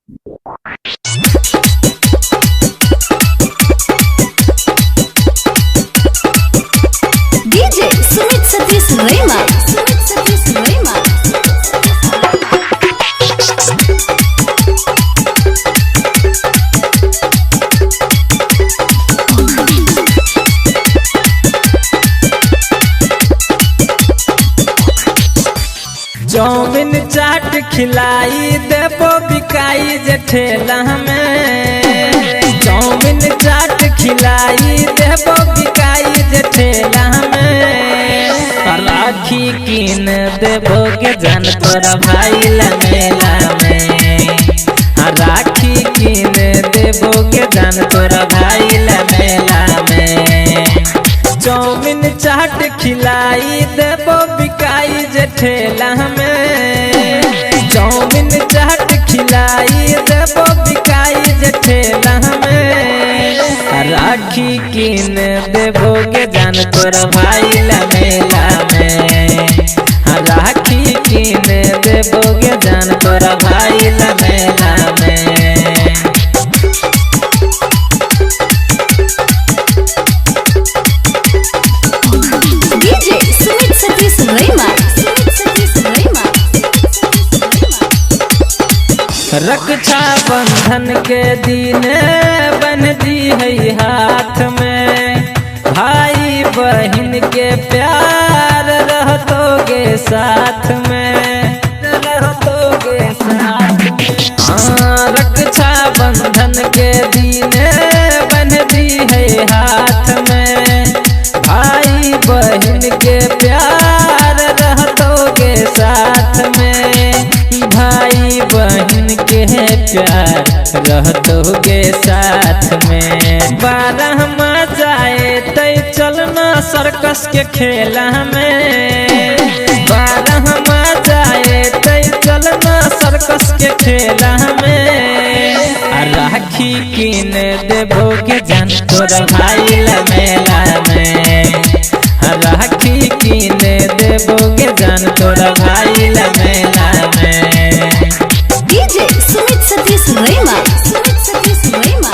DJ Sumit Satish Rema. Sumit Satish Rema. Chowmein chaat खिलाई देबो बिकाई जे ठेला में। चाउमीन चाट खिलाई देबो बिकाई जे ठेला में। राखी कीन देबो के जान तोरा भाई ला मेला में। राखी कीन देबो के जान तोरा भाई ला मेला में। चाउमीन चाट खिलाई देबो बिकाई जे ठेला में। चाउमीन चाट खिलाई देबो बिकाई जे ठेला में। राखी कीन देबो के जान तोरा भाई ला मेला में। राखी कीन देबो के जान तोरा भाई ला मेला में। DJ Sumit Satish Rema. Sumit Satish Rema. रक्षा बंधन के दिन बंधी है हाथ में। भाई बहन के प्यार रहतोगे साथ में। रहतोगे साथ में। हाँ, रक्षा बंधन के दिन बंधी है हाथ में। भाई बहन के प्यार रहतोगे साथ में। भाई बहन के प्यार रहतोगे साथ में। 12 जाए तय चलना सर्कस के खेला में। 12 जाए तय चलना सर्कस के खेला में। राखी कीन देबो के जान तोरा भाई ला मेला में। राखी कीन देबो के जान तोरा भाई ला मेला में। DJ Sumit Satish Rema. Sumit Satish Rema.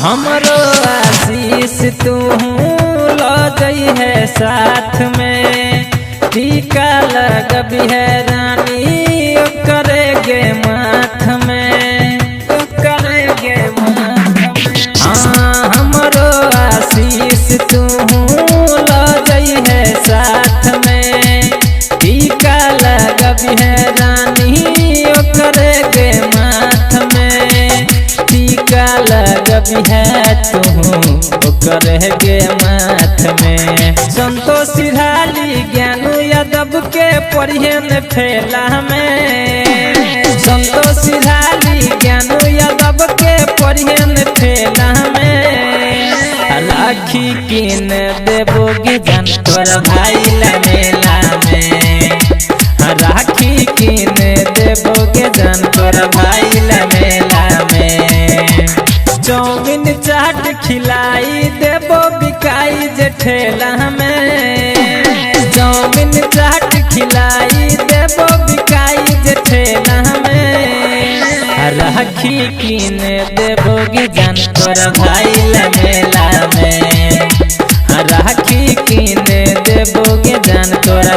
हमरो आशीष तू लो गई है साथ में। टीका लगबी है रानी करेगे माथ में। करेगे माथ में। हाँ, हमरो आशीष तू लो गई है साथ में। टीका लगबी है रानी करेगे माथ में। टीका लगबी है तू करेगे माथ में। संतोष ढाली ज्ञान यादव के पढ़ियन फैला में। संतोष ढाली ज्ञान यादव के पढ़ियन फैला में। राखी कीन देबो के जान तोरा भाई ला मेला में। राखी कीन देबो के जान तोरा भाई ला मेला में। चाउमीन चाट खिलाई देबो बिकाई जे ठेला में। चाउमीन चाट खिलाई देबो बिकाई जे ठेला में। राखी कीन देबो के जान तोरा भाई ला मेला में। राखी कीन देबो के जान तोरा